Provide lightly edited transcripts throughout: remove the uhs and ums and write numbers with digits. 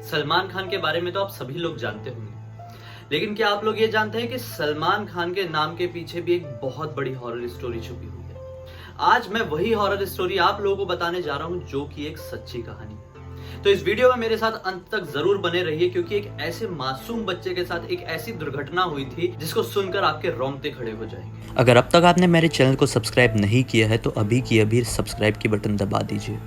सलमान खान के बारे में तो आप सभी लोग जानते होंगे, लेकिन क्या आप लोग ये जानते हैं कि सलमान खान के नाम के पीछे भी एक बहुत बड़ी हॉरर स्टोरी छुपी हुई है। आज मैं वही हॉरर स्टोरी आप लोगों को बताने जा रहा हूं जो कि एक सच्ची कहानी है। तो इस वीडियो में मेरे साथ अंत तक जरूर बने रहिए, क्योंकि एक ऐसे मासूम बच्चे के साथ एक ऐसी दुर्घटना हुई थी जिसको सुनकर आपके रोंगटे खड़े हो जाएंगे। अगर अब तक आपने मेरे चैनल को सब्सक्राइब नहीं किया है तो अभी की अभी सब्सक्राइब की बटन दबा दीजिए।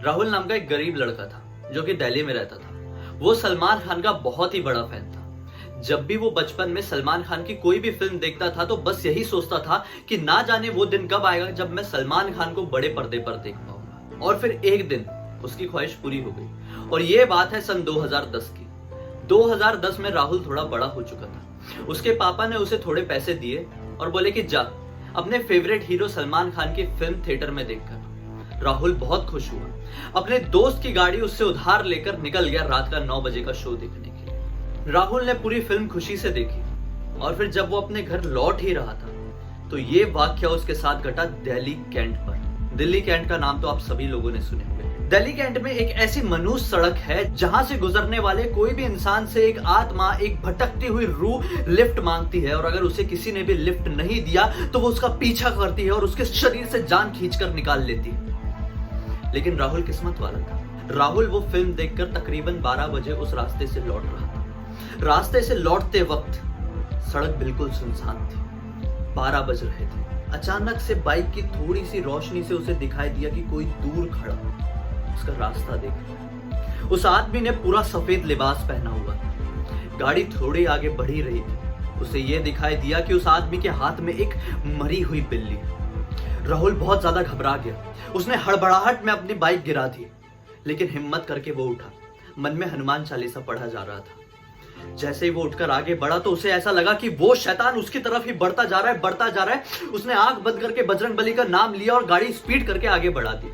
राहुल नाम का एक गरीब लड़का था जो कि दिल्ली में रहता था। वो सलमान खान का बहुत ही बड़ा फैन था। जब भी वो बचपन में सलमान खान की कोई भी फिल्म देखता था तो बस यही सोचता था कि ना जाने वो दिन कब आएगा जब मैं सलमान खान को बड़े पर्दे पर देख पाऊंगा। और फिर एक दिन उसकी ख्वाहिश पूरी हो गई, और ये बात है सन 2010 की। 2010 में राहुल थोड़ा बड़ा हो चुका था। उसके पापा ने उसे थोड़े पैसे दिए और बोले कि जा अपने फेवरेट हीरो सलमान खान की फिल्म थिएटर में देखकर। राहुल बहुत खुश हुआ। अपने दोस्त की गाड़ी उससे उधार लेकर निकल गया रात का 9 बजे का शो देखने के लिए। राहुल ने पूरी फिल्म खुशी से देखी, और फिर जब वो अपने घर लौट ही रहा था तो ये वाकया उसके साथ घटा दिल्ली कैंट पर। दिल्ली कैंट का नाम तो आप सभी लोगों ने सुने होंगे। दिल्ली कैंट में एक ऐसी मनुष्य सड़क है जहां से गुजरने वाले कोई भी इंसान से एक आत्मा, एक भटकती हुई रूह लिफ्ट मांगती है, और अगर उसे किसी ने भी लिफ्ट नहीं दिया तो वो उसका पीछा करती है और उसके शरीर से जान खींचकर निकाल लेती है। लेकिन राहुल किस्मत वाला था। राहुल वो फिल्म देखकर तकरीबन 12 बजे उस रास्ते से लौट रहा था। रास्ते से लौटते वक्त सड़क बिल्कुल सुनसान थी। 12 बज रहे थे। अचानक से बाइक की थोड़ी सी रोशनी से उसे दिखाई दिया कि कोई दूर खड़ा उसका रास्ता देख रहा है। उस आदमी ने पूरा सफेद लिबास पहना हुआ था। गाड़ी थोड़ी आगे बढ़ी रही थी। उसे यह दिखाई दिया कि उस आदमी के हाथ में एक मरी हुई बिल्ली। राहुल बहुत ज्यादा घबरा गया। उसने हड़बड़ाहट में अपनी बाइक गिरा दी, लेकिन हिम्मत करके वो उठा। मन में हनुमान चालीसा पढ़ा जा रहा था। जैसे ही वो उठकर आगे बढ़ा तो उसे ऐसा लगा कि वो शैतान उसकी तरफ ही बढ़ता जा रहा है। उसने आंख बंद करके बजरंगबली का नाम लिया और गाड़ी स्पीड करके आगे बढ़ा दी।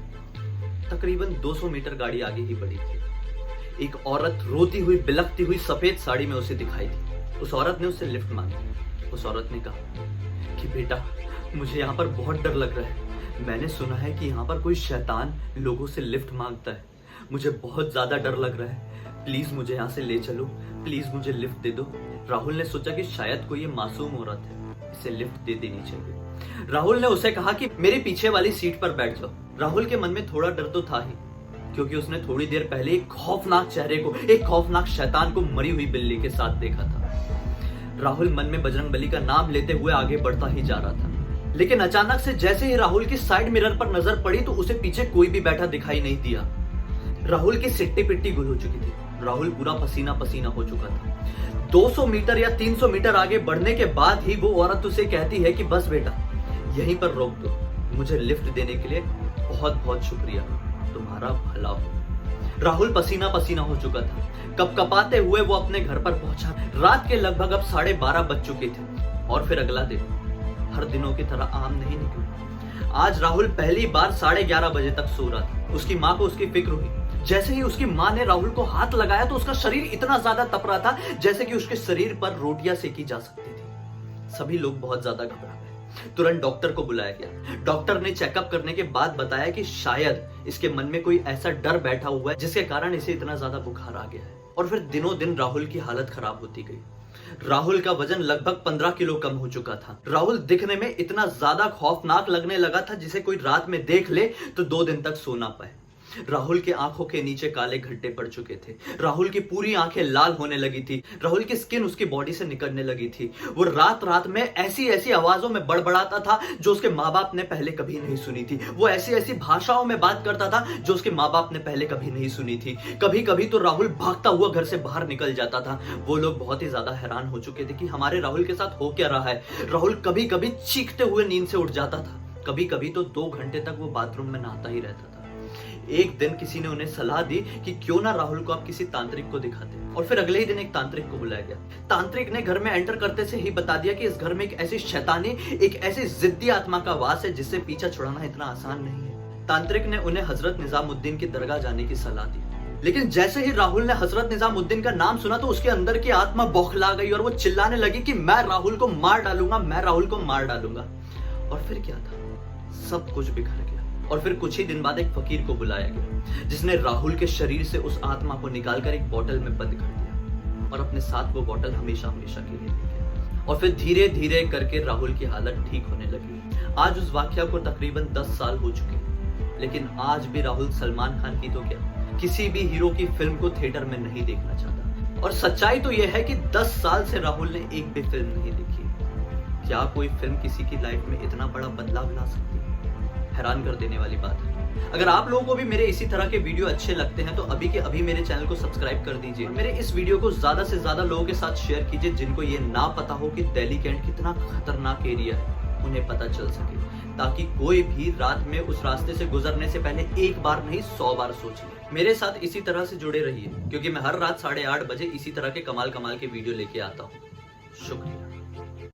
तकरीबन 200 मीटर गाड़ी आगे ही बढ़ी थी। एक औरत रोती हुई, बिलखती हुई सफेद साड़ी में उसे दिखाई दी। उस औरत ने उससे लिफ्ट मांगी। उस औरत ने कहा कि बेटा, मुझे यहाँ पर बहुत डर लग रहा है। मैंने सुना है कि यहाँ पर कोई शैतान लोगों से लिफ्ट मांगता है। मुझे बहुत ज्यादा डर लग रहा है। प्लीज मुझे यहाँ से ले चलो। प्लीज मुझे लिफ्ट दे दो। राहुल ने सोचा कि शायद कोई ये मासूम औरत है, इसे लिफ्ट दे देनी चाहिए। राहुल ने उसे कहा कि मेरे पीछे वाली सीट पर बैठ जाओ। राहुल के मन में थोड़ा डर तो था ही, क्योंकि उसने थोड़ी देर पहले एक खौफनाक चेहरे को, एक खौफनाक शैतान को मरी हुई बिल्ली के साथ देखा था। राहुल मन में बजरंगबली का नाम लेते हुए आगे बढ़ता ही जा रहा था। लेकिन अचानक से जैसे ही राहुल की साइड मिरर पर नजर पड़ी तो उसे पीछे कोई भी बैठा दिखाई नहीं दिया। राहुल की सिट्टी पिट्टी गुल हो चुकी थी। राहुल पूरा पसीना पसीना हो चुका था। 200 मीटर या 300 मीटर आगे बढ़ने के बाद ही वो औरत उसे कहती है कि बस बेटा, यहीं पर रोक दो। मुझे लिफ्ट देने के लिए बहुत बहुत शुक्रिया, तुम्हारा भला हो। राहुल पसीना पसीना हो चुका था। कपकपाते हुए वो अपने घर पर पहुंचा। रात के लगभग अब 12:30 बज चुके थे। और फिर अगला दिन हर दिनों की तरह आम नहीं निकला। आज राहुल पहली बार 11:30 बजे तक सो रहा था। उसकी माँ को उसकी फिक्र हुई। जैसे ही उसकी माँ ने राहुल को हाथ लगाया तो उसका शरीर इतना ज्यादा तप रहा था जैसे कि उसके शरीर पर रोटियां सेकी जा सकती थी। सभी लोग बहुत ज्यादा घबरा गए। तुरंत डॉक्टर को बुलाया गया। डॉक्टर ने चेकअप करने के बाद बताया कि शायद इसके मन में कोई ऐसा डर बैठा हुआ है जिसके कारण इसे इतना ज्यादा बुखार आ गया है। और फिर दिनों दिन राहुल की हालत खराब होती गई। राहुल का वजन लगभग 15 किलो कम हो चुका था। राहुल दिखने में इतना ज्यादा खौफनाक लगने लगा था जिसे कोई रात में देख ले तो 2 दिन तक सो ना पाए। राहुल के आंखों के नीचे काले घट्टे पड़ चुके थे। राहुल की पूरी आंखें लाल होने लगी थी। राहुल की स्किन उसकी बॉडी से निकलने लगी थी। वो रात रात में ऐसी ऐसी आवाजों में बड़बड़ाता था जो उसके माँ बाप ने पहले कभी नहीं सुनी थी। वो ऐसी ऐसी भाषाओं में बात करता था जो उसके माँ बाप ने पहले कभी नहीं सुनी थी। कभी कभी तो राहुल भागता हुआ घर से बाहर निकल जाता था। वो लोग बहुत ही ज्यादा हैरान हो चुके थे कि हमारे राहुल के साथ हो क्या रहा है। राहुल कभी कभी चीखते हुए नींद से उठ जाता था। कभी कभी तो 2 घंटे तक वो बाथरूम में नहाता ही रहता था। एक दिन किसी ने उन्हें सलाह दी कि क्यों ना राहुल को आप किसी तांत्रिक को दिखाते, और फिर अगले ही दिन एक तांत्रिक को बुलाया गया। तांत्रिक ने घर में एंटर करते से ही बता दिया कि इस घर में एक ऐसी शैतानी, एक ऐसी जिद्दी आत्मा का वास है जिससे पीछा छुड़ाना इतना आसान नहीं है। तांत्रिक ने उन्हें हजरत निजामुद्दीन की दरगाह जाने की सलाह दी। लेकिन जैसे ही राहुल ने हजरत निजामुद्दीन का नाम सुना तो उसके अंदर की आत्मा बौखला गई और वो चिल्लाने लगी कि मैं राहुल को मार डालूंगा, मैं राहुल को मार डालूंगा। और फिर क्या था, सब कुछ बिखर गया। और फिर कुछ ही दिन बाद एक फकीर को बुलाया गया जिसने राहुल के शरीर से उस आत्मा को निकालकर एक बोतल में बंद कर दिया और अपने साथ वो बोतल हमेशा हमेशा के लिए ले गया। और फिर धीरे धीरे करके राहुल की हालत ठीक होने लगी। आज उस वाकया को तकरीबन 10 साल हो चुके हैं, लेकिन आज भी राहुल सलमान खान की तो क्या, किसी भी हीरो की फिल्म को थिएटर में नहीं देखना चाहता। और सच्चाई तो यह है कि 10 साल से राहुल ने एक भी फिल्म नहीं देखी। क्या कोई फिल्म किसी की लाइफ में इतना बड़ा बदलाव ला सकती है? हैरान कर देने वाली बात है। अगर आप लोगों को भी मेरे इसी तरह के वीडियो अच्छे लगते हैं तो अभी के अभी मेरे चैनल को सब्सक्राइब कर दीजिए। मेरे इस वीडियो को ज्यादा से ज्यादा लोगों के साथ शेयर कीजिए जिनको ये ना पता हो कि दिल्ली कैंट कितना खतरनाक एरिया है, उन्हें पता चल सके, ताकि कोई भी रात में उस रास्ते से गुजरने से पहले एक बार नहीं 100 बार सोच ले। मेरे साथ इसी तरह से जुड़े रहिए क्योंकि मैं हर रात 8:30 बजे इसी तरह के कमाल के वीडियो लेके आता हूँ। शुक्रिया।